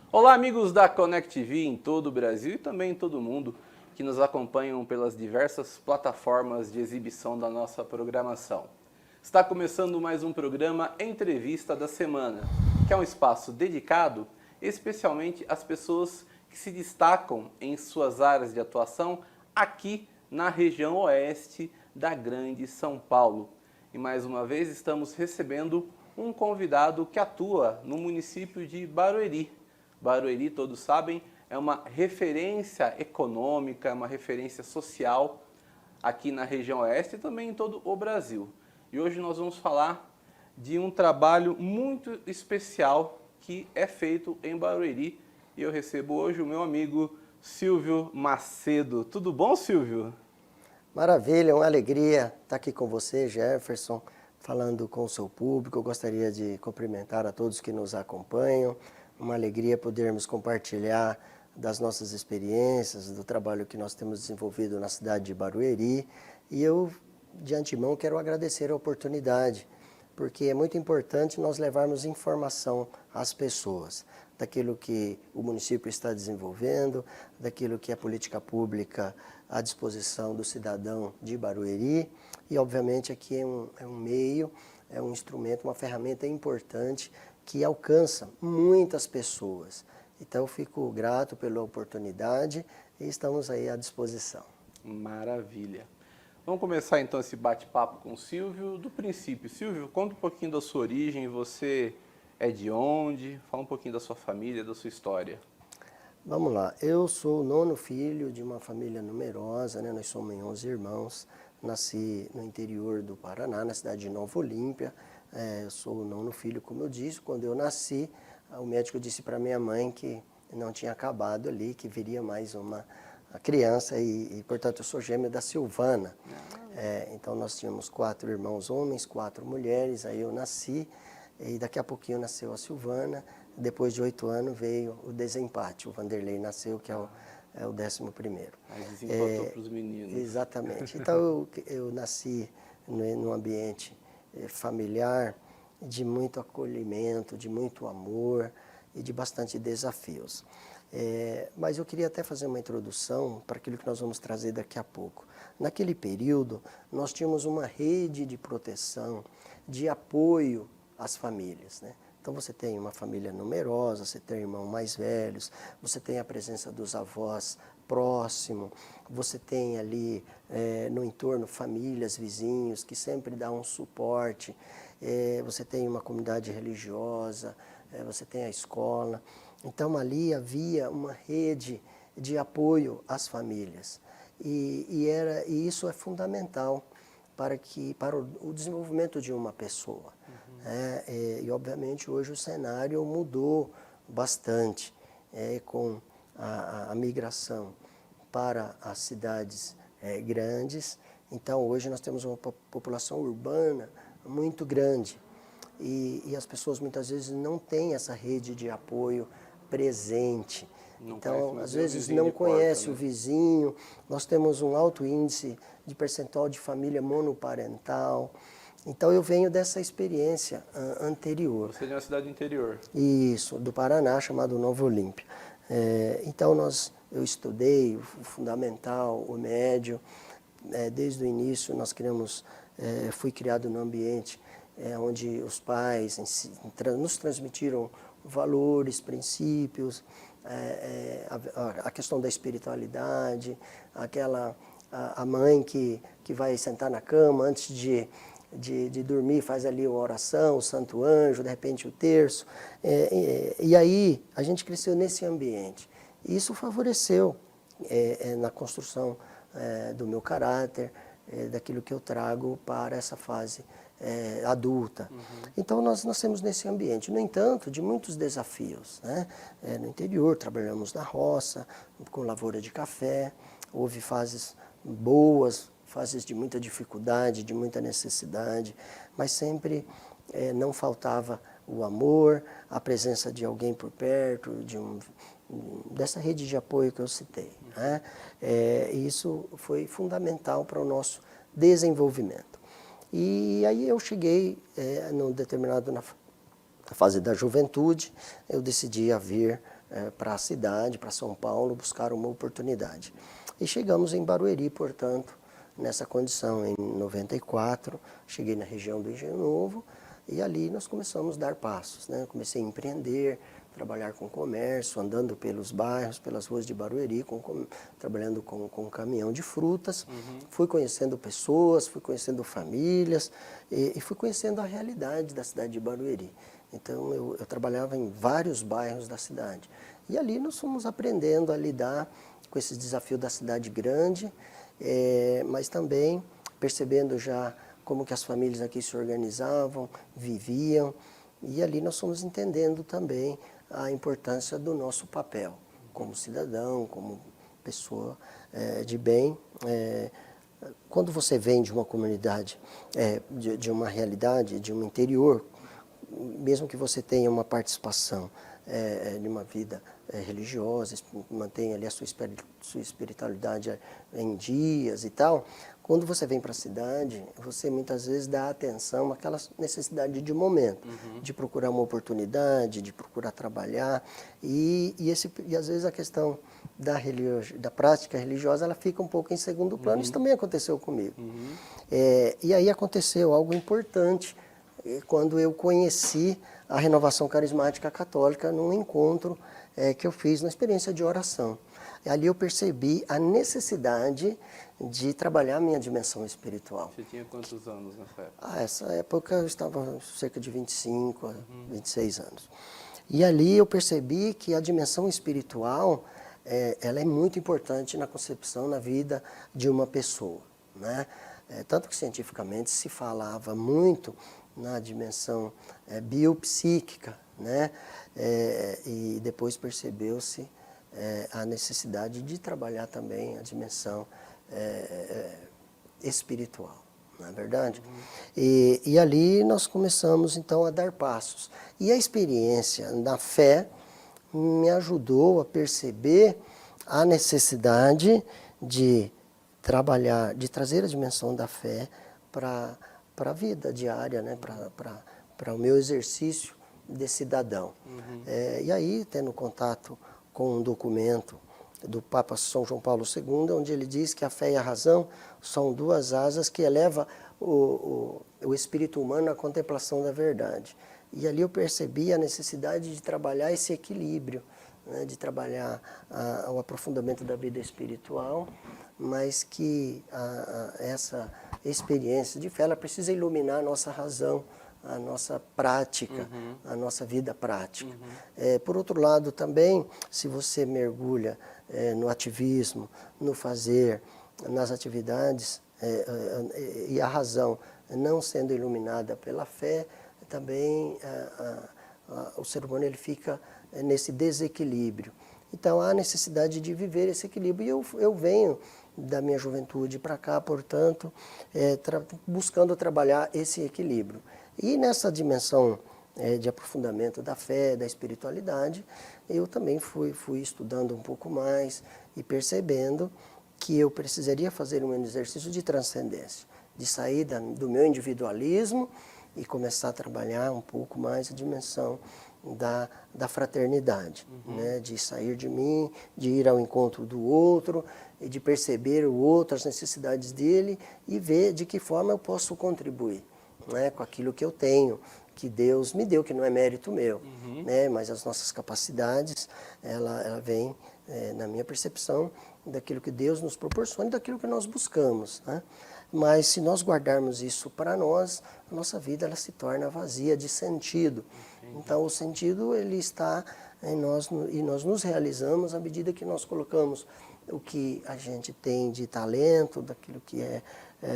Olá, amigos da Connect TV em todo o Brasil e também em todo o mundo que nos acompanham pelas diversas plataformas de exibição da nossa programação. Está começando mais um programa Entrevista da Semana, que é um espaço dedicado especialmente às pessoas que se destacam em suas áreas de atuação aqui na região oeste da Grande São Paulo. E mais uma vez estamos recebendo um convidado que atua no município de Barueri. Barueri, todos sabem, é uma referência econômica, uma referência social aqui na região oeste e também em todo o Brasil. E hoje nós vamos falar de um trabalho muito especial que é feito em Barueri. E eu recebo hoje o meu amigo Silvio Macedo. Tudo bom, Silvio? Maravilha, uma alegria estar aqui com você, Jefferson, falando com o seu público. Eu gostaria de cumprimentar a todos que nos acompanham. Uma alegria podermos compartilhar das nossas experiências, do trabalho que nós temos desenvolvido na cidade de Barueri. E eu, de antemão, quero agradecer a oportunidade, porque é muito importante nós levarmos informação às pessoas daquilo que o município está desenvolvendo, daquilo que é política pública à disposição do cidadão de Barueri. E, obviamente, aqui é um meio, é um instrumento, uma ferramenta importante que alcança muitas pessoas. Então, eu fico grato pela oportunidade e estamos aí à disposição. Maravilha. Vamos começar então esse bate-papo com o Silvio do princípio. Silvio, conta um pouquinho da sua origem, você é de onde? Fala um pouquinho da sua família, da sua história. Vamos lá, eu sou o 9º filho de uma família numerosa, né? Nós somos 11 irmãos, nasci no interior do Paraná, na cidade de Nova Olímpia. Eu sou o 9º filho, como eu disse. Quando eu nasci, o médico disse para minha mãe que não tinha acabado ali, que viria mais uma criança e portanto, eu sou gêmeo da Silvana. Então, nós tínhamos 4 irmãos homens, 4 mulheres, aí eu nasci e daqui a pouquinho nasceu a Silvana. Depois de 8 anos veio o desempate, o Vanderlei nasceu, que é o 11º. Aí desempatou para os meninos. Exatamente. Então, eu nasci num ambiente familiar, de muito acolhimento, de muito amor e de bastante desafios. Mas eu queria até fazer uma introdução para aquilo que nós vamos trazer daqui a pouco. Naquele período, nós tínhamos uma rede de proteção, de apoio às famílias, né? Então você tem uma família numerosa, você tem irmãos mais velhos, você tem a presença dos avós próximo, você tem ali no entorno famílias, vizinhos que sempre dão um suporte, você tem uma comunidade religiosa, você tem a escola. Então ali havia uma rede de apoio às famílias e isso é fundamental para o desenvolvimento de uma pessoa. E obviamente hoje o cenário mudou bastante com a migração para as cidades grandes. Então hoje nós temos uma população urbana muito grande e as pessoas muitas vezes não têm essa rede de apoio presente. Então, às vezes não conhece o vizinho. Nós temos um alto índice de percentual de família monoparental. Então, eu venho dessa experiência anterior. Você é de uma cidade interior? Isso, do Paraná, chamado Nova Olímpia. Então, eu estudei o fundamental, o médio. Desde o início, fui criado num ambiente onde os pais nos transmitiram valores, princípios, a questão da espiritualidade, a mãe que vai sentar na cama antes de dormir, faz ali a oração, o santo anjo, de repente o terço. E aí a gente cresceu nesse ambiente. E isso favoreceu na construção do meu caráter, daquilo que eu trago para essa fase adulta. Então nós nascemos nesse ambiente, no entanto, de muitos desafios, né? No interior, trabalhamos na roça, com lavoura de café, houve fases boas, fases de muita dificuldade, de muita necessidade, mas sempre não faltava o amor, a presença de alguém por perto, dessa rede de apoio que eu citei, né? Isso foi fundamental para o nosso desenvolvimento. E aí eu cheguei, num determinado, na fase da juventude, eu decidi a vir para a cidade, para São Paulo, buscar uma oportunidade. E chegamos em Barueri, portanto, nessa condição, em 94, cheguei na região do Engenho Novo, e ali nós começamos a dar passos, né? Comecei a empreender, trabalhar com comércio, andando pelos bairros, pelas ruas de Barueri, trabalhando com caminhão de frutas. Fui conhecendo pessoas, fui conhecendo famílias e fui conhecendo a realidade da cidade de Barueri. Então eu trabalhava em vários bairros da cidade. E ali nós fomos aprendendo a lidar com esse desafio da cidade grande, mas também percebendo já como que as famílias aqui se organizavam, viviam, e ali nós fomos entendendo também a importância do nosso papel como cidadão, como pessoa de bem. Quando você vem de uma comunidade, de uma realidade, de um interior, mesmo que você tenha uma participação de uma vida religiosa, mantenha ali a sua espiritualidade em dias e tal, quando você vem para a cidade, você muitas vezes dá atenção àquela necessidade de momento, de procurar uma oportunidade, de procurar trabalhar, e às vezes a questão da prática religiosa ela fica um pouco em segundo plano. Isso também aconteceu comigo. E aí aconteceu algo importante quando eu conheci a Renovação Carismática Católica num encontro que eu fiz na experiência de oração. Ali eu percebi a necessidade de trabalhar a minha dimensão espiritual. Você tinha quantos anos nessa época? Essa época eu estava cerca de 25 a 26 anos. E ali eu percebi que a dimensão espiritual, ela é muito importante na concepção, na vida de uma pessoa, né? Tanto que cientificamente se falava muito na dimensão biopsíquica, né? E depois percebeu-se a necessidade de trabalhar também a dimensão espiritual, não é verdade? E ali nós começamos então a dar passos. E a experiência na fé me ajudou a perceber a necessidade de trabalhar, de trazer a dimensão da fé para a vida diária, né? Para o meu exercício de cidadão. E aí, tendo contato com um documento do Papa São João Paulo II, onde ele diz que a fé e a razão são duas asas que elevam o espírito humano à contemplação da verdade. E ali eu percebi a necessidade de trabalhar esse equilíbrio, né, de trabalhar o aprofundamento da vida espiritual, mas que essa experiência de fé ela precisa iluminar a nossa razão, a nossa prática, a nossa vida prática. Por outro lado também, se você mergulha no ativismo, no fazer, nas atividades, e a razão não sendo iluminada pela fé, também o ser humano ele fica nesse desequilíbrio. Então há necessidade de viver esse equilíbrio. E eu venho da minha juventude para cá, portanto, buscando trabalhar esse equilíbrio. E nessa dimensão de aprofundamento da fé, da espiritualidade, eu também fui estudando um pouco mais e percebendo que eu precisaria fazer um exercício de transcendência, de sair do meu individualismo e começar a trabalhar um pouco mais a dimensão da fraternidade, né? De sair de mim, de ir ao encontro do outro, e de perceber o outro, as necessidades dele e ver de que forma eu posso contribuir, né? Com aquilo que eu tenho, que Deus me deu, que não é mérito meu, né? Mas as nossas capacidades, ela vem, na minha percepção, daquilo que Deus nos proporciona e daquilo que nós buscamos, né? Mas se nós guardarmos isso para nós, a nossa vida ela se torna vazia de sentido. Então o sentido ele está em nós e nós nos realizamos à medida que nós colocamos o que a gente tem de talento, daquilo que é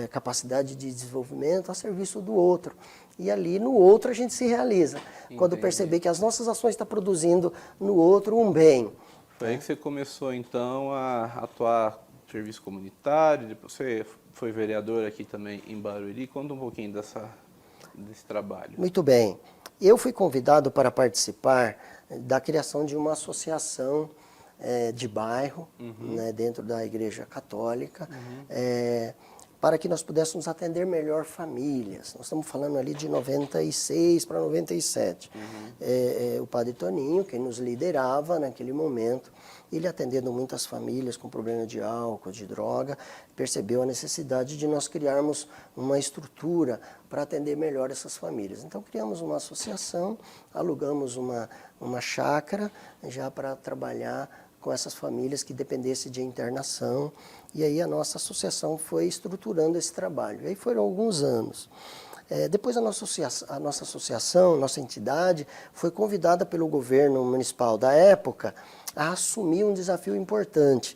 capacidade de desenvolvimento a serviço do outro. E ali no outro a gente se realiza. Entendi. Quando perceber que as nossas ações estão produzindo no outro um bem. Foi aí que você começou então a atuar no serviço comunitário, depois você foi vereador aqui também em Barueri. Conta um pouquinho desse trabalho. Muito bem. Eu fui convidado para participar da criação de uma associação de bairro, né, dentro da Igreja Católica, para que nós pudéssemos atender melhor famílias. Nós estamos falando ali de 96 para 97. O padre Toninho, que nos liderava naquele momento, ele atendendo muitas famílias com problema de álcool, de droga, percebeu a necessidade de nós criarmos uma estrutura para atender melhor essas famílias. Então criamos uma associação, alugamos uma chácara já para trabalhar com essas famílias que dependessem de internação, e aí a nossa associação foi estruturando esse trabalho. E aí foram alguns anos. Depois a nossa associação, nossa entidade, foi convidada pelo governo municipal da época a assumir um desafio importante,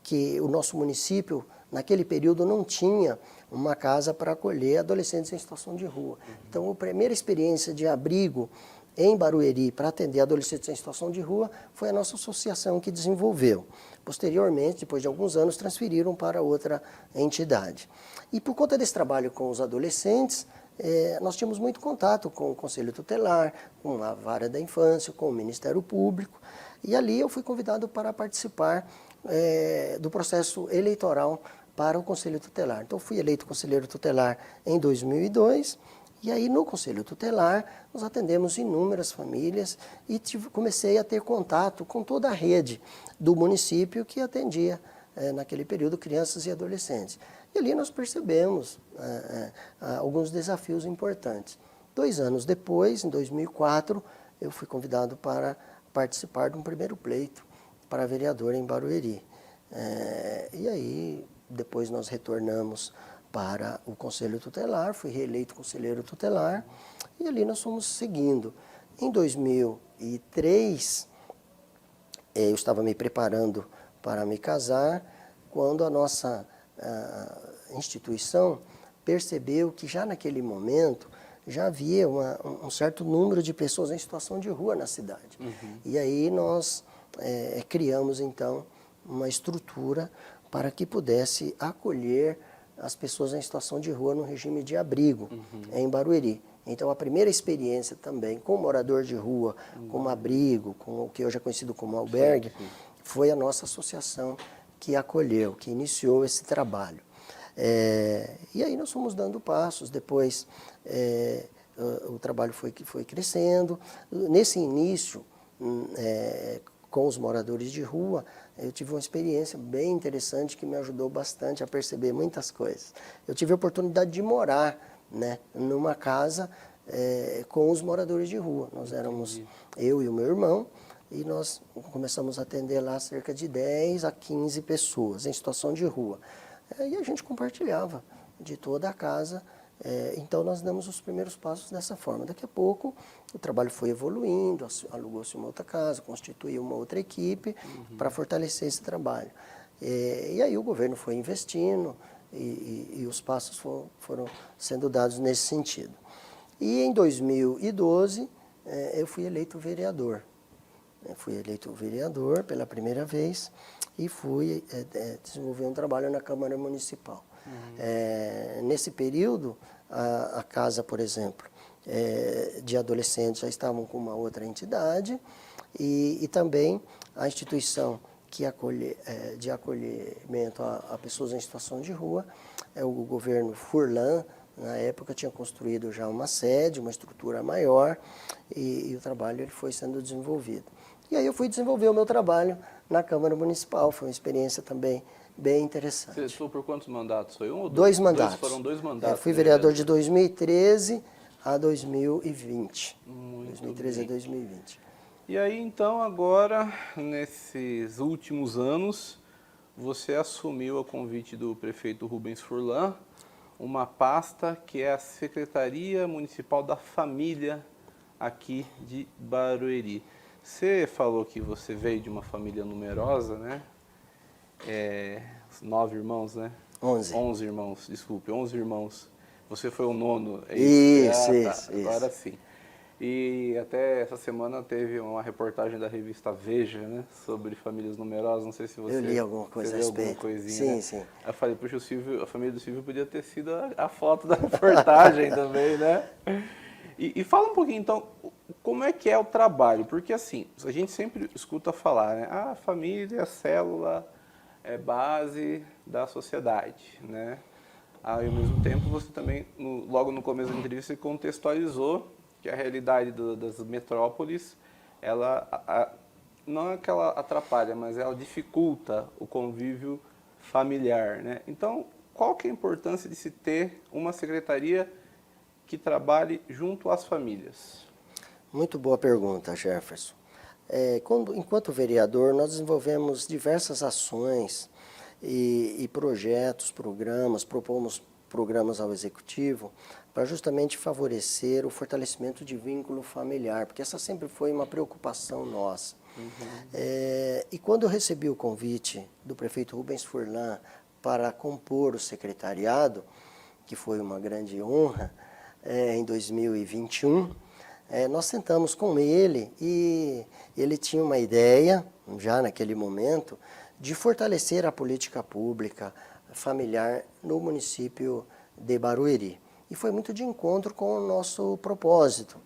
que o nosso município, naquele período, não tinha uma casa para acolher adolescentes em situação de rua. Então, a primeira experiência de abrigo em Barueri para atender adolescentes em situação de rua foi a nossa associação que desenvolveu. Posteriormente, depois de alguns anos, transferiram para outra entidade. E por conta desse trabalho com os adolescentes, nós tínhamos muito contato com o Conselho Tutelar, com a Vara da Infância, com o Ministério Público, e ali eu fui convidado para participar do processo eleitoral para o Conselho Tutelar. Então, fui eleito conselheiro tutelar em 2002, e aí no Conselho Tutelar nós atendemos inúmeras famílias e comecei a ter contato com toda a rede do município que atendia naquele período crianças e adolescentes. E ali nós percebemos alguns desafios importantes. 2 anos depois, em 2004, eu fui convidado para participar de um primeiro pleito para vereador em Barueri. E aí, depois nós retornamos para o Conselho Tutelar, fui reeleito conselheiro tutelar, e ali nós fomos seguindo. Em 2003, eu estava me preparando para me casar, quando a nossa instituição percebeu que já naquele momento já havia um certo número de pessoas em situação de rua na cidade. E aí nós criamos então uma estrutura para que pudesse acolher as pessoas em situação de rua no regime de abrigo em Barueri. Então a primeira experiência também com morador de rua, com abrigo, com o que hoje é conhecido como albergue, foi a nossa associação que acolheu, que iniciou esse trabalho. E aí nós fomos dando passos, depois o trabalho foi crescendo. Nesse início, com os moradores de rua, eu tive uma experiência bem interessante que me ajudou bastante a perceber muitas coisas. Eu tive a oportunidade de morar, né, numa casa com os moradores de rua. Nós éramos eu e o meu irmão, e nós começamos a atender lá cerca de 10 a 15 pessoas em situação de rua. E a gente compartilhava de toda a casa. Então nós damos os primeiros passos dessa forma. Daqui a pouco o trabalho foi evoluindo, alugou-se uma outra casa, constituiu uma outra equipe para fortalecer esse trabalho. E aí o governo foi investindo e os passos foram sendo dados nesse sentido. E em 2012 eu fui eleito vereador. Fui eleito vereador pela primeira vez e fui desenvolver um trabalho na Câmara Municipal. Nesse período, a casa, por exemplo, de adolescentes já estavam com uma outra entidade e também a instituição de acolhimento a pessoas em situação de rua, o governo Furlan, na época, tinha construído já uma sede, uma estrutura maior, e o trabalho ele foi sendo desenvolvido. E aí eu fui desenvolver o meu trabalho na Câmara Municipal, foi uma experiência também bem interessante. Você estou por quantos mandatos? Foi um ou dois mandatos. Foram 2 mandatos. Fui vereador de 2013 a 2020. Muito 2013 bem. a 2020. E aí, então, agora, nesses últimos anos, você assumiu, a convite do prefeito Rubens Furlan, uma pasta que é a Secretaria Municipal da Família aqui de Barueri. Você falou que você veio de uma família numerosa, né? 9 irmãos, né? 11. 11 irmãos, desculpe, 11 irmãos. Você foi o 9º, é isso? Isso. Agora sim. E até essa semana teve uma reportagem da revista Veja, né? Sobre famílias numerosas, não sei se você... Eu li alguma coisa a respeito. Alguma coisinha, sim, né? sim. Eu falei, puxa, a família do Silvio podia ter sido a foto da reportagem também, né? E fala um pouquinho, então, como é que é o trabalho? Porque, assim, a gente sempre escuta falar, né? A família, a célula, é base da sociedade, né? Ao mesmo tempo, você também, logo no começo da entrevista, você contextualizou que a realidade das metrópoles, não é que ela atrapalha, mas ela dificulta o convívio familiar, né? Então, qual que é a importância de se ter uma secretaria que trabalhe junto às famílias? Muito boa pergunta, Jefferson. Enquanto vereador, nós desenvolvemos diversas ações e projetos, programas, propomos programas ao Executivo para justamente favorecer o fortalecimento de vínculo familiar, porque essa sempre foi uma preocupação nossa. E quando eu recebi o convite do prefeito Rubens Furlan para compor o secretariado, que foi uma grande honra, em 2021, nós sentamos com ele e ele tinha uma ideia, já naquele momento, de fortalecer a política pública familiar no município de Barueri. E foi muito de encontro com o nosso propósito,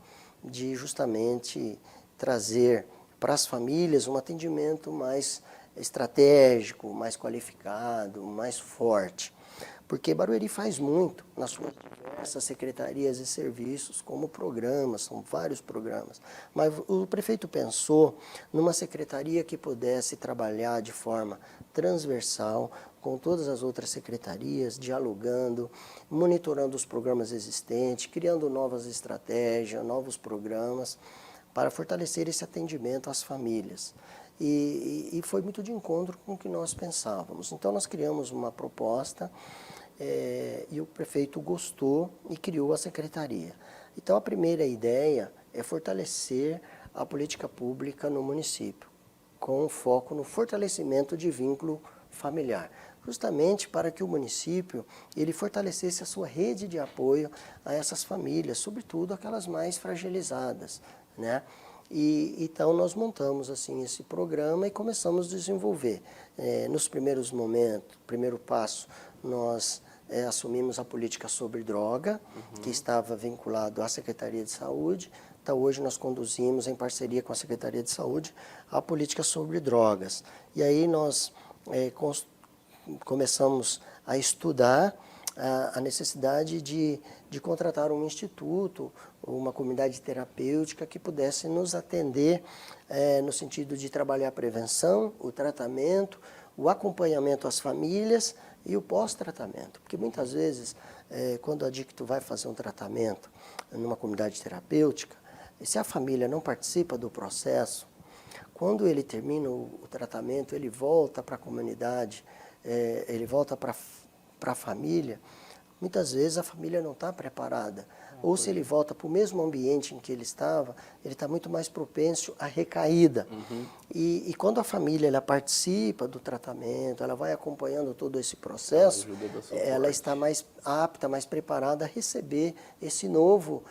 de justamente trazer para as famílias um atendimento mais estratégico, mais qualificado, mais forte. Porque Barueri faz muito nas suas diversas secretarias e serviços, como programas, são vários programas. Mas o prefeito pensou numa secretaria que pudesse trabalhar de forma transversal com todas as outras secretarias, dialogando, monitorando os programas existentes, criando novas estratégias, novos programas, para fortalecer esse atendimento às famílias. E foi muito de encontro com o que nós pensávamos. Então, nós criamos uma proposta e o prefeito gostou e criou a secretaria. Então, a primeira ideia é fortalecer a política pública no município, com foco no fortalecimento de vínculo familiar, justamente para que o município ele fortalecesse a sua rede de apoio a essas famílias, sobretudo aquelas mais fragilizadas, né? Então nós montamos assim esse programa e começamos a desenvolver. Nos primeiros momentos, primeiro passo, nós assumimos a política sobre droga, que estava vinculado à Secretaria de Saúde. Então hoje nós conduzimos em parceria com a Secretaria de Saúde a política sobre drogas. E aí nós começamos a estudar a necessidade de contratar um instituto, uma comunidade terapêutica que pudesse nos atender no sentido de trabalhar a prevenção, o tratamento, o acompanhamento às famílias e o pós-tratamento. Porque muitas vezes, quando o adicto vai fazer um tratamento numa comunidade terapêutica, se a família não participa do processo, quando ele termina o tratamento, ele volta para a comunidade, ele volta para a família, muitas vezes a família não está preparada. Ou se ele volta para o mesmo ambiente em que ele estava, ele está muito mais propenso à recaída. E quando a família ela participa do tratamento, ela vai acompanhando todo esse processo, ela está mais apta, mais preparada a receber esse novo,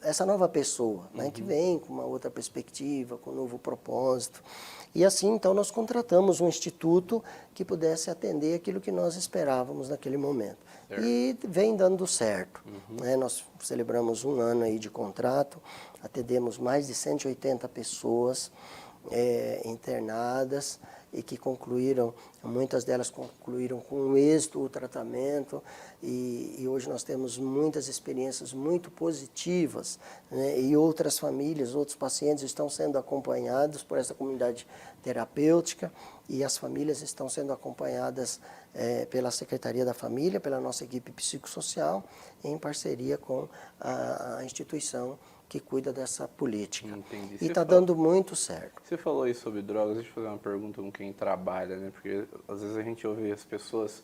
essa nova pessoa, né, que vem com uma outra perspectiva, com um novo propósito. E assim, então, nós contratamos um instituto que pudesse atender aquilo que nós esperávamos naquele momento. Certo. E vem dando certo. Né? Nós celebramos um ano aí de contrato, atendemos mais de 180 pessoas internadas e que concluíram, muitas delas concluíram com êxito o tratamento e hoje nós temos muitas experiências muito positivas, né? E outras famílias, outros pacientes estão sendo acompanhados por essa comunidade terapêutica e as famílias estão sendo acompanhadas pela Secretaria da Família, pela nossa equipe psicossocial, em parceria com a instituição que cuida dessa política. Entendi. E está dando muito certo. Você falou aí sobre drogas, deixa eu fazer uma pergunta com quem trabalha, né? Porque às vezes a gente ouve as pessoas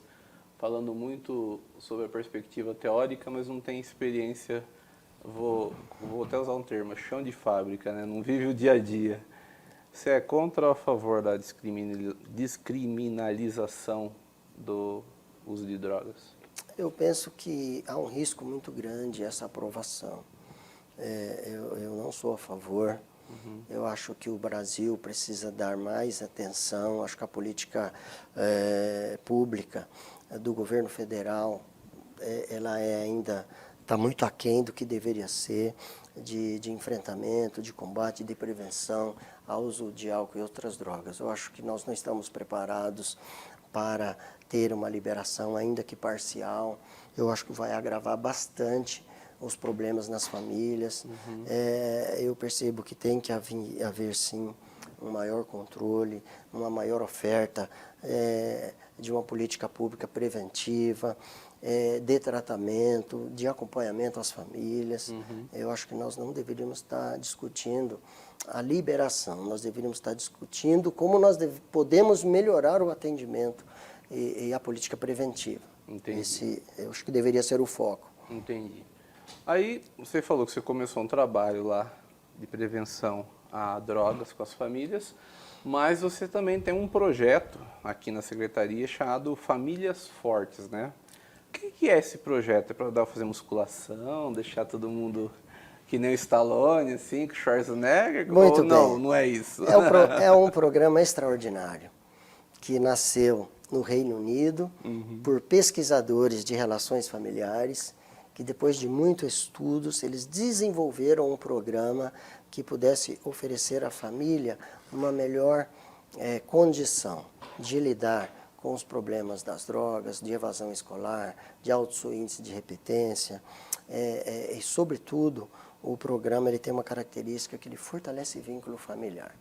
falando muito sobre a perspectiva teórica, mas não tem experiência, vou até usar um termo, chão de fábrica, né? Não vive o dia a dia. Você é contra ou a favor da descriminalização do uso de drogas? Eu penso que há um risco muito grande essa aprovação. Eu não sou a favor. Eu acho que o Brasil precisa dar mais atenção. Acho que a política pública do governo federal, ela ainda está muito aquém do que deveria ser de enfrentamento, de combate, de prevenção ao uso de álcool e outras drogas. Eu acho que nós não estamos preparados para ter uma liberação, ainda que parcial. Eu acho que vai agravar bastante os problemas nas famílias. Eu percebo que tem que haver sim um maior controle, uma maior oferta de uma política pública preventiva, de tratamento, de acompanhamento às famílias. Eu acho que nós não deveríamos estar discutindo a liberação, nós deveríamos estar discutindo como nós podemos melhorar o atendimento e a política preventiva. Entendi. Eu acho que deveria ser o foco. Entendi. Aí você falou que você começou um trabalho lá de prevenção a drogas com as famílias, mas você também tem um projeto aqui na secretaria chamado Famílias Fortes, né? O que é esse projeto? É para fazer musculação, deixar todo mundo que nem o Stallone, assim, com o Schwarzenegger? Muito ou não, bem. não é isso? É um programa extraordinário que nasceu no Reino Unido por pesquisadores de relações familiares que depois de muitos estudos eles desenvolveram um programa que pudesse oferecer à família uma melhor condição de lidar com os problemas das drogas, de evasão escolar, de alto índice de repetência e, sobretudo, o programa ele tem uma característica que ele fortalece o vínculo familiar.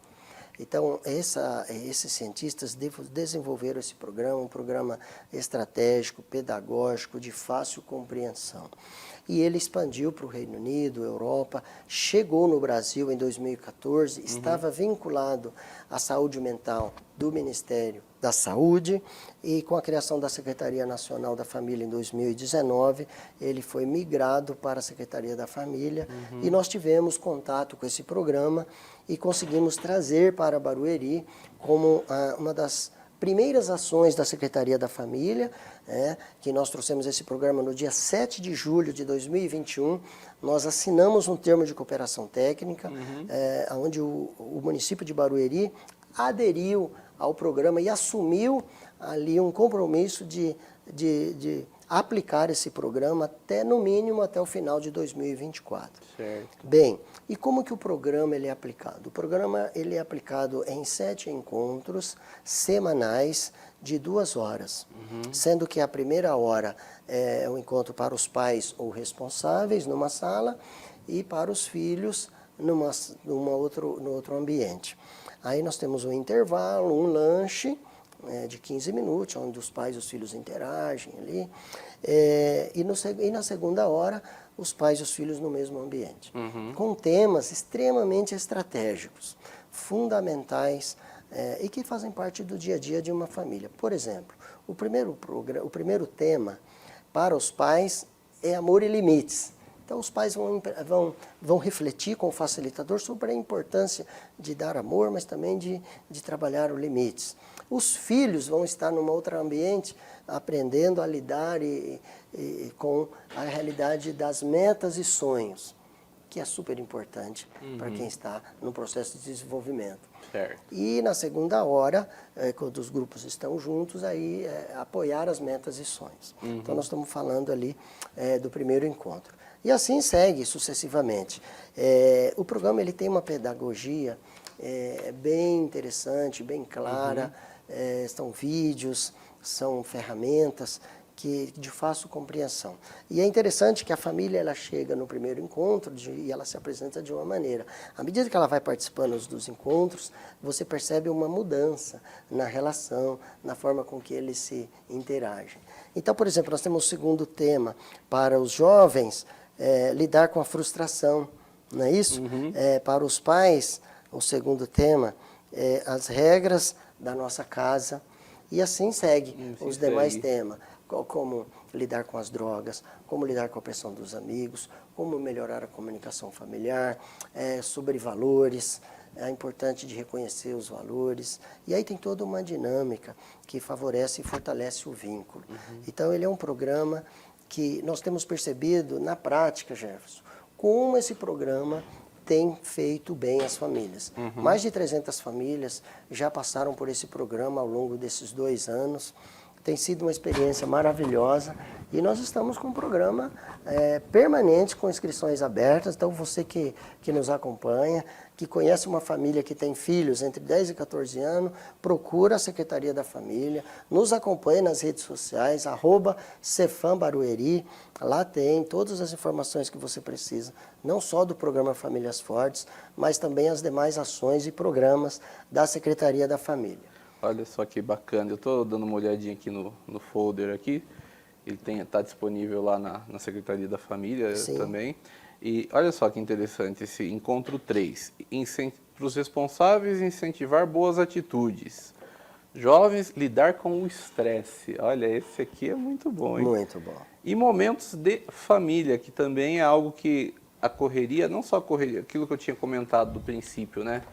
Então, esses cientistas desenvolveram esse programa, um programa estratégico, pedagógico, de fácil compreensão. E ele expandiu para o Reino Unido, Europa, chegou no Brasil em 2014, estava vinculado à saúde mental do Ministério da Saúde e com a criação da Secretaria Nacional da Família em 2019, ele foi migrado para a Secretaria da Família e nós tivemos contato com esse programa e conseguimos trazer para Barueri como uma das primeiras ações da Secretaria da Família, que nós trouxemos esse programa no dia 7 de julho de 2021, nós assinamos um termo de cooperação técnica, onde o município de Barueri aderiu ao programa e assumiu ali um compromisso de aplicar esse programa no mínimo até o final de 2024. Certo. Bem, e como que o programa ele é aplicado? O programa ele é aplicado em 7 encontros semanais de 2 horas, sendo que a primeira hora é um encontro para os pais ou responsáveis numa sala e para os filhos no outro ambiente. Aí nós temos um intervalo, um lanche de 15 minutos, onde os pais e os filhos interagem ali. E na segunda hora, os pais e os filhos no mesmo ambiente. Com temas extremamente estratégicos, fundamentais e que fazem parte do dia a dia de uma família. Por exemplo, o primeiro tema para os pais é amor e limites. Então, os pais vão refletir com o facilitador sobre a importância de dar amor, mas também de trabalhar os limites. Os filhos vão estar num outro ambiente, aprendendo a lidar com a realidade das metas e sonhos, que é super importante para quem está no processo de desenvolvimento. Certo. E na segunda hora, quando os grupos estão juntos, aí apoiar as metas e sonhos. Então, nós estamos falando ali do primeiro encontro. E assim segue sucessivamente. O programa ele tem uma pedagogia bem interessante, bem clara, são vídeos, são ferramentas de fácil compreensão. E é interessante que a família ela chega no primeiro encontro e ela se apresenta de uma maneira. À medida que ela vai participando dos encontros, você percebe uma mudança na relação, na forma com que eles se interagem. Então, por exemplo, nós temos o segundo tema para os jovens, lidar com a frustração, não é isso? Para os pais, o segundo tema, as regras da nossa casa, e assim segue os demais temas, como lidar com as drogas, como lidar com a pressão dos amigos, como melhorar a comunicação familiar, sobre valores, é importante de reconhecer os valores, e aí tem toda uma dinâmica que favorece e fortalece o vínculo. Então, ele é um programa que nós temos percebido na prática, Jefferson, como esse programa tem feito bem às famílias. Mais de 300 famílias já passaram por esse programa ao longo desses 2 anos. Tem sido uma experiência maravilhosa e nós estamos com um programa permanente com inscrições abertas. Então, você que nos acompanha, que conhece uma família que tem filhos entre 10 e 14 anos, procura a Secretaria da Família, nos acompanha nas redes sociais, @CefamBarueri, lá tem todas as informações que você precisa, não só do programa Famílias Fortes, mas também as demais ações e programas da Secretaria da Família. Olha só que bacana, eu estou dando uma olhadinha aqui no folder aqui, ele está disponível lá na Secretaria da Família. Sim. Também. E olha só que interessante esse encontro 3, para os responsáveis incentivar boas atitudes, jovens lidar com o estresse, olha, esse aqui é muito bom, hein? Muito bom. E momentos de família, que também é algo que a correria, não só a correria, aquilo que eu tinha comentado do princípio, né?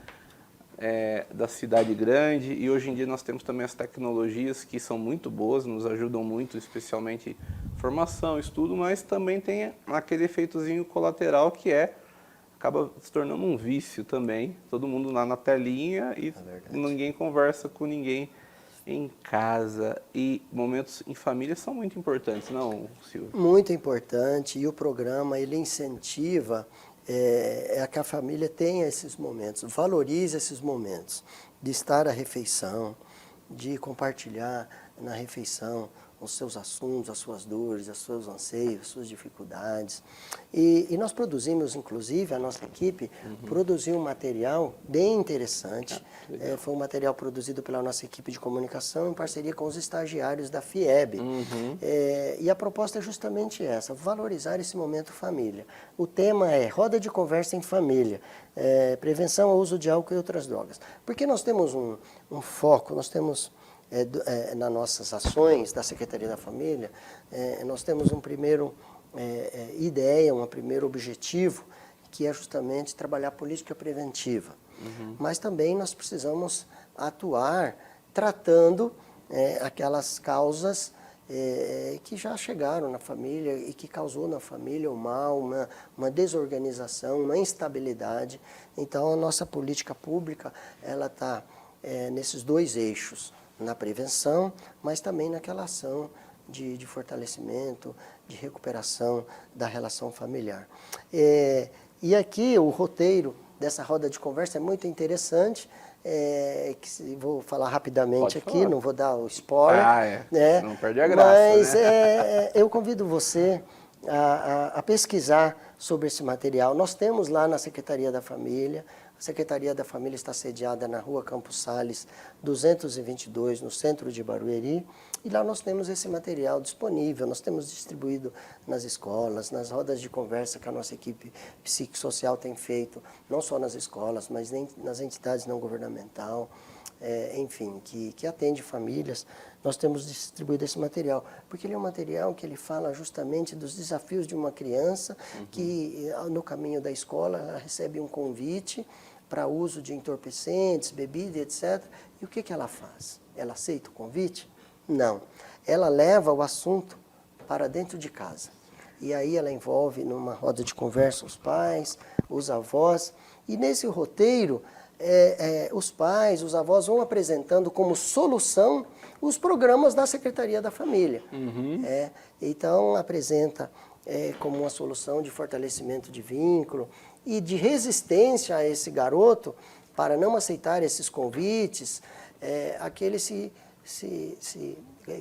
Da cidade grande, e hoje em dia nós temos também as tecnologias que são muito boas, nos ajudam muito, especialmente formação, estudo, mas também tem aquele efeitozinho colateral que acaba se tornando um vício também, todo mundo lá na telinha e ninguém conversa com ninguém em casa. E momentos em família são muito importantes, não, Silvio? Muito importante, e o programa ele incentiva que a família tenha esses momentos, valorize esses momentos de estar à refeição, de compartilhar na refeição os seus assuntos, as suas dores, os seus anseios, as suas dificuldades. E nós produzimos, inclusive, a nossa equipe produziu um material bem interessante. Foi um material produzido pela nossa equipe de comunicação em parceria com os estagiários da FIEB. E a proposta é justamente essa, valorizar esse momento família. O tema é Roda de Conversa em Família, prevenção ao uso de álcool e outras drogas. Porque nós temos um foco, nós temos... nas nossas ações da Secretaria da Família, nós temos um primeiro ideia, um primeiro objetivo, que é justamente trabalhar política preventiva. Mas também nós precisamos atuar tratando aquelas causas que já chegaram na família e que causou na família um mal, uma desorganização, uma instabilidade. Então, a nossa política pública ela está nesses dois eixos, na prevenção, mas também naquela ação de fortalecimento, de recuperação da relação familiar. E aqui o roteiro dessa roda de conversa é muito interessante, vou falar rapidamente aqui, não vou dar o spoiler. Não perde a graça. Mas eu convido você a pesquisar sobre esse material. Nós temos lá na Secretaria da Família. A Secretaria da Família está sediada na Rua Campos Sales, 222, no centro de Barueri. E lá nós temos esse material disponível, nós temos distribuído nas escolas, nas rodas de conversa que a nossa equipe psicossocial tem feito, não só nas escolas, mas nas entidades não governamentais, enfim, que atende famílias. Nós temos distribuído esse material, porque ele é um material que ele fala justamente dos desafios de uma criança que, no caminho da escola, ela recebe um convite para uso de entorpecentes, bebida, etc. E o que ela faz? Ela aceita o convite? Não. Ela leva o assunto para dentro de casa. E aí ela envolve numa roda de conversa os pais, os avós. E nesse roteiro, os pais, os avós vão apresentando como solução os programas da Secretaria da Família. Então, apresenta como uma solução de fortalecimento de vínculo e de resistência a esse garoto para não aceitar esses convites, que ele se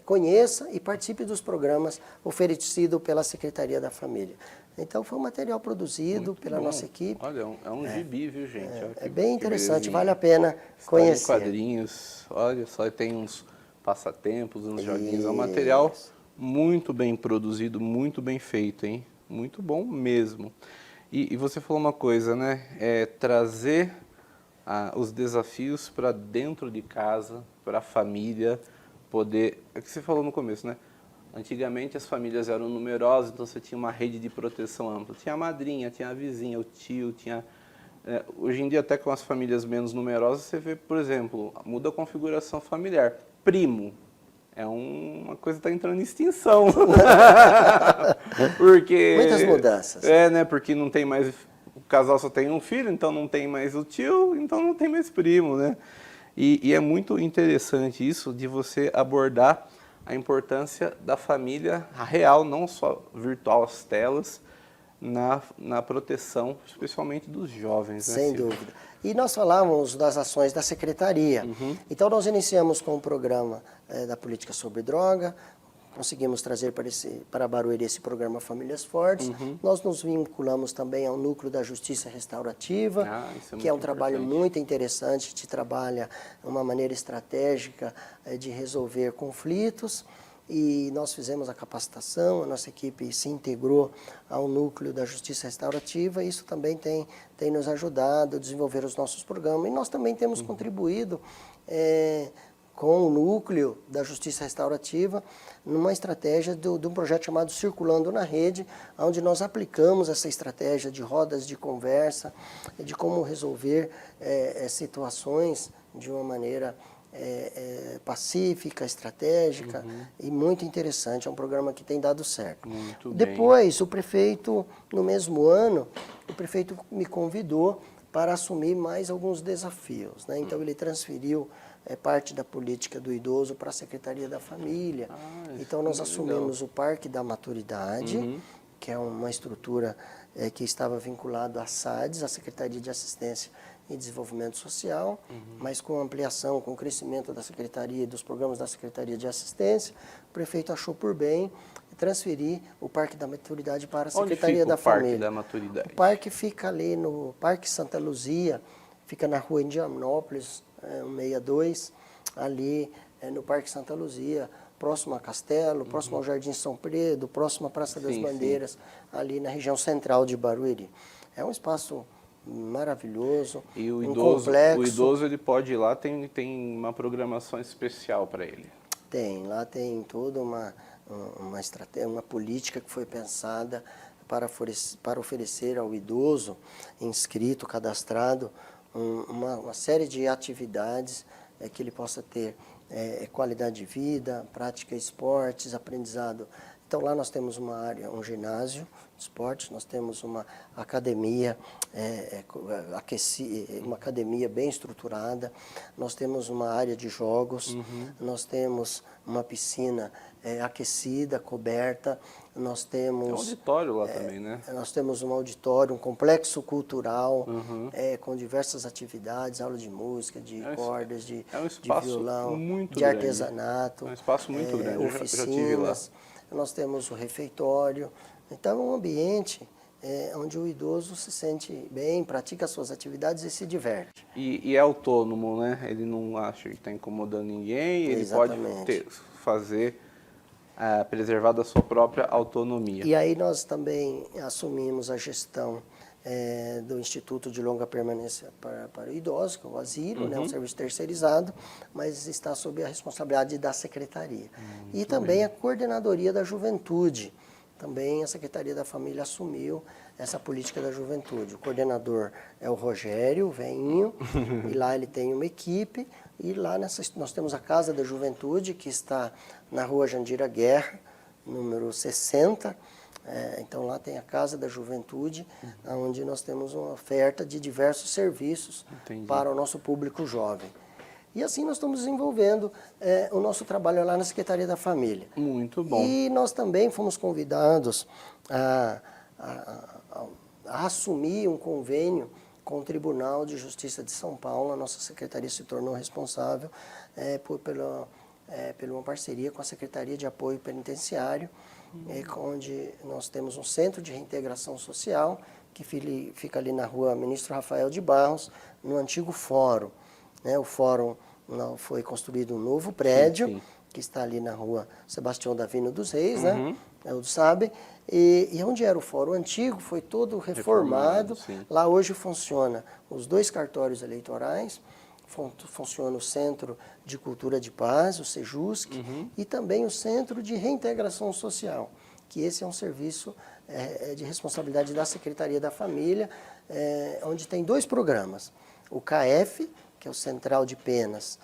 conheça e participe dos programas oferecidos pela Secretaria da Família. Então, foi um material produzido pela nossa equipe. Olha, é um gibi, viu, gente? É bem interessante, vale a pena conhecer. Em quadrinhos, olha só, tem uns passatempos, uns joguinhos. É um material muito bem produzido, muito bem feito, hein? Muito bom mesmo. E você falou uma coisa, né? Trazer os desafios para dentro de casa, para a família poder... É o que você falou no começo, né? Antigamente as famílias eram numerosas, então você tinha uma rede de proteção ampla. Tinha a madrinha, tinha a vizinha, o tio, tinha... hoje em dia, até com as famílias menos numerosas, você vê, por exemplo, muda a configuração familiar. Primo é uma coisa que está entrando em extinção. Porque... Muitas mudanças. Né? Porque não tem mais... O casal só tem um filho, então não tem mais o tio, então não tem mais primo, né? E é muito interessante isso de você abordar a importância da família real, não só virtual, as telas, na proteção, especialmente dos jovens. Sem Silvio? dúvida. E nós falávamos das ações da Secretaria. Então, nós iniciamos com o programa da política sobre droga, conseguimos trazer para Barueri esse programa Famílias Fortes. Nós nos vinculamos também ao núcleo da Justiça Restaurativa, que é um trabalho muito interessante, que trabalha uma maneira estratégica de resolver conflitos. E nós fizemos a capacitação, a nossa equipe se integrou ao núcleo da Justiça Restaurativa, e isso também tem nos ajudado a desenvolver os nossos programas. E nós também temos contribuído com o núcleo da Justiça Restaurativa numa estratégia de um projeto chamado Circulando na Rede, onde nós aplicamos essa estratégia de rodas de conversa, de como resolver situações de uma maneira pacífica, estratégica e muito interessante. É um programa que tem dado certo. Muito bem. Depois, o prefeito, no mesmo ano, o prefeito me convidou para assumir mais alguns desafios, né? Então, ele transferiu parte da política do idoso para a Secretaria da Família. Então, nós assumimos o Parque da Maturidade, que é uma estrutura que estava vinculada à SADES, a Secretaria de Assistência e Desenvolvimento Social, mas com ampliação, com o crescimento da Secretaria e dos programas da Secretaria de Assistência, o prefeito achou por bem transferir o Parque da Maturidade para a Secretaria da Família. Parque da Maturidade? O parque fica ali no Parque Santa Luzia, fica na rua Indianópolis, 162, ali no Parque Santa Luzia, próximo a Castelo, próximo ao Jardim São Pedro, próximo à Praça das Bandeiras, ali na região central de Barueri. É um espaço maravilhoso, e o complexo. O idoso ele pode ir lá, tem uma programação especial para ele? Lá tem toda uma estratégia, uma política que foi pensada para oferecer ao idoso inscrito, cadastrado, uma série de atividades que ele possa ter qualidade de vida, prática esportes, aprendizado. Então lá nós temos uma área, um ginásio de esportes, nós temos uma academia uma academia bem estruturada, nós temos uma área de jogos, nós temos uma piscina aquecida, coberta, nós temos... Tem um auditório lá também, né? Nós temos um auditório, um complexo cultural, com diversas atividades, aula de música, de cordas, de violão, de artesanato. É um espaço muito grande, oficinas. Eu já tive lá. Nós temos o refeitório. Então, é um ambiente onde o idoso se sente bem, pratica suas atividades e se diverte. E é autônomo, né? Ele não acha que está incomodando ninguém, ele pode preservar da sua própria autonomia. E aí nós também assumimos a gestão do Instituto de Longa Permanência para Idosos, que é o asilo, né, um serviço terceirizado, mas está sob a responsabilidade da Secretaria. E também a Coordenadoria da Juventude. Também a Secretaria da Família assumiu essa política da juventude. O coordenador é o Rogério Veinho, e lá ele tem uma equipe, e lá nós temos a Casa da Juventude, que está na rua Jandira Guerra, número 60. Então lá tem a Casa da Juventude, onde nós temos uma oferta de diversos serviços para o nosso público jovem. E assim nós estamos desenvolvendo o nosso trabalho lá na Secretaria da Família. Muito bom. E nós também fomos convidados a assumir um convênio com o Tribunal de Justiça de São Paulo. A nossa secretaria se tornou responsável por uma parceria com a Secretaria de Apoio Penitenciário, onde nós temos um centro de reintegração social, que fica ali na rua Ministro Rafael de Barros, no antigo fórum. O fórum foi construído um novo prédio, que está ali na rua Sebastião Davino dos Reis, né? Todos sabem. E onde era o fórum antigo foi todo reformado. Lá hoje funciona os 2 cartórios eleitorais, funciona o Centro de Cultura de Paz, o Sejusc, e também o Centro de Reintegração Social, que esse é um serviço de responsabilidade da Secretaria da Família, onde tem 2 programas. O CAEF, que é o Central de Penas,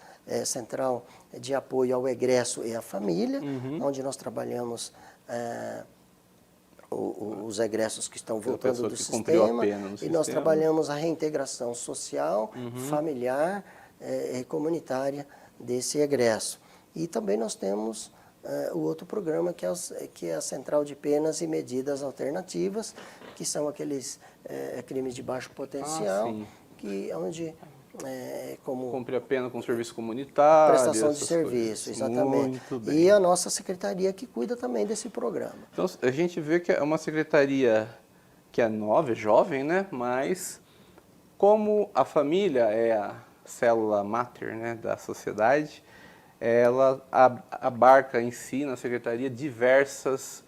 Central de Apoio ao Egresso e à Família, onde nós trabalhamos os egressos que estão voltando do sistema, e nós trabalhamos a reintegração social, familiar e comunitária desse egresso. E também nós temos o outro programa que é a Central de Penas e Medidas Alternativas, que são aqueles crimes de baixo potencial, onde como cumprir a pena com serviço comunitário, prestação de serviço, coisas. exatamente. Muito bem. E a nossa secretaria que cuida também desse programa. Então a gente vê que é uma secretaria que é nova, é jovem, né? Mas como a família é a célula máter, né, da sociedade, ela abarca em si na secretaria diversos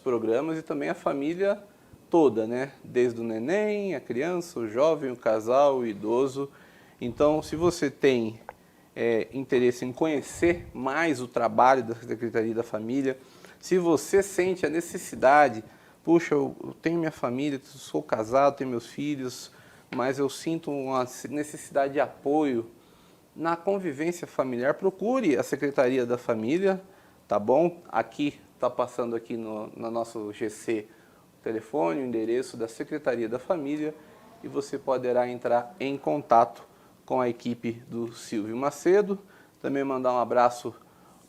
programas e também a família toda, né? Desde o neném, a criança, o jovem, o casal, o idoso. Então, se você tem interesse em conhecer mais o trabalho da Secretaria da Família, se você sente a necessidade, puxa, eu tenho minha família, sou casado, tenho meus filhos, mas eu sinto uma necessidade de apoio na convivência familiar, procure a Secretaria da Família, tá bom? Aqui, está passando aqui no nosso GC o telefone, o endereço da Secretaria da Família e você poderá entrar em contato com a equipe do Silvio Macedo. Também mandar um abraço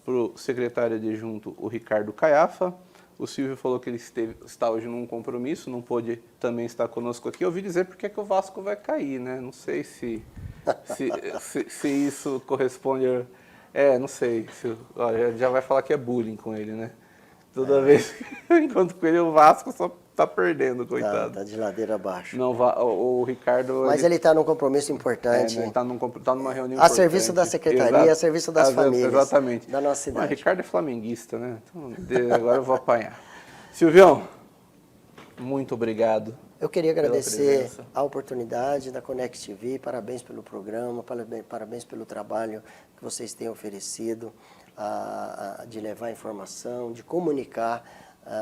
para o secretário adjunto, o Ricardo Caiafa. O Silvio falou que ele está hoje num compromisso, não pôde também estar conosco aqui. Eu ouvi dizer porque que o Vasco vai cair, né? Não sei se isso corresponde a... não sei. Olha, já vai falar que é bullying com ele, né? Toda vez que eu encontro com ele, o Vasco só tá perdendo, coitado. Tá de ladeira abaixo. Não, o Ricardo... Mas ele está num compromisso importante. Né? Ele está numa reunião a importante. serviço da secretaria, Exato. a serviço das famílias. Exatamente. Da nossa cidade. Mas o Ricardo é flamenguista, né? Então, agora eu vou apanhar. Silvião, muito obrigado. Eu queria agradecer a oportunidade da Connect TV, parabéns pelo programa, parabéns pelo trabalho que vocês têm oferecido, de levar informação, de comunicar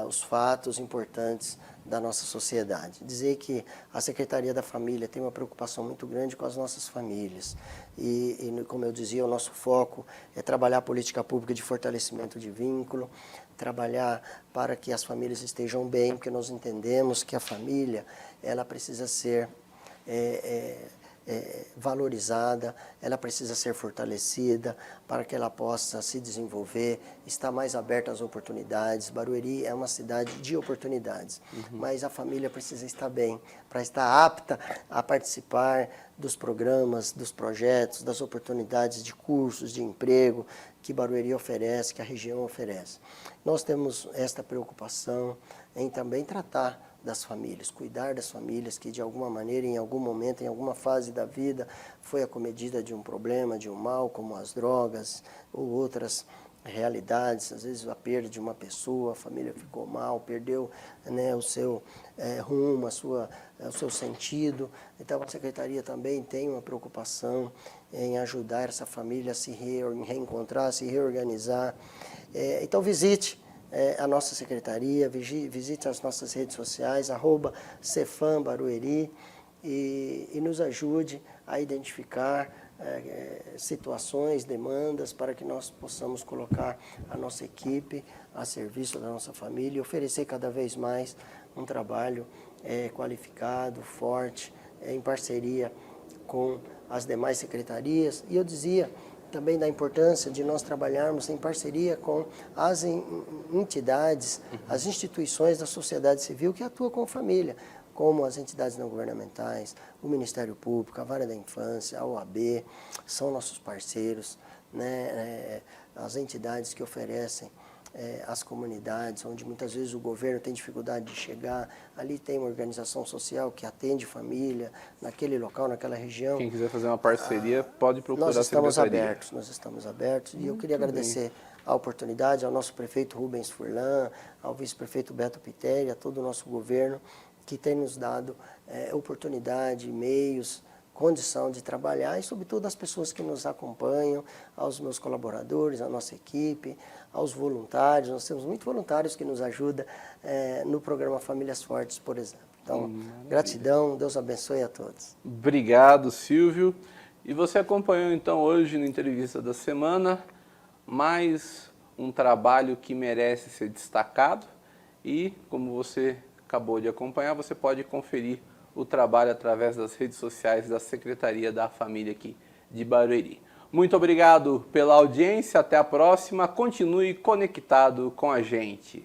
os fatos importantes da nossa sociedade. Dizer que a Secretaria da Família tem uma preocupação muito grande com as nossas famílias. E como eu dizia, o nosso foco é trabalhar a política pública de fortalecimento de vínculo, trabalhar para que as famílias estejam bem, porque nós entendemos que a família ela precisa ser valorizada, ela precisa ser fortalecida para que ela possa se desenvolver, estar mais aberta às oportunidades. Barueri é uma cidade de oportunidades, mas a família precisa estar bem, para estar apta a participar dos programas, dos projetos, das oportunidades de cursos, de emprego que Barueri oferece, que a região oferece. Nós temos esta preocupação em também tratar das famílias, cuidar das famílias que de alguma maneira, em algum momento, em alguma fase da vida, foi acometida de um problema, de um mal, como as drogas ou outras realidades, às vezes a perda de uma pessoa, a família ficou mal, perdeu, né, o seu rumo, o seu sentido. Então a Secretaria também tem uma preocupação em ajudar essa família a se reencontrar, a se reorganizar. Então visite a nossa secretaria, visite as nossas redes sociais, @cefambarueri, e nos ajude a identificar situações, demandas, para que nós possamos colocar a nossa equipe a serviço da nossa família e oferecer cada vez mais um trabalho qualificado, forte, em parceria com as demais secretarias. E eu dizia também da importância de nós trabalharmos em parceria com as entidades, as instituições da sociedade civil que atuam com a família, como as entidades não governamentais, o Ministério Público, a Vara da Infância, a OAB, são nossos parceiros, né? As entidades que oferecem às comunidades, onde muitas vezes o governo tem dificuldade de chegar, ali tem uma organização social que atende família, naquele local, naquela região. Quem quiser fazer uma parceria, pode procurar nós a Secretaria. Nós estamos abertos, e eu queria agradecer a oportunidade ao nosso prefeito Rubens Furlan, ao vice-prefeito Beto Piteri, a todo o nosso governo, que tem nos dado oportunidade, meios, condição de trabalhar, e sobretudo as pessoas que nos acompanham, aos meus colaboradores, à nossa equipe, aos voluntários. Nós temos muitos voluntários que nos ajudam no programa Famílias Fortes, por exemplo. Então, gratidão, Deus abençoe a todos. Obrigado, Silvio. E você acompanhou então hoje na Entrevista da Semana mais um trabalho que merece ser destacado, e como você acabou de acompanhar, você pode conferir o trabalho através das redes sociais da Secretaria da Família aqui de Barueri. Muito obrigado pela audiência, até a próxima. Continue conectado com a gente.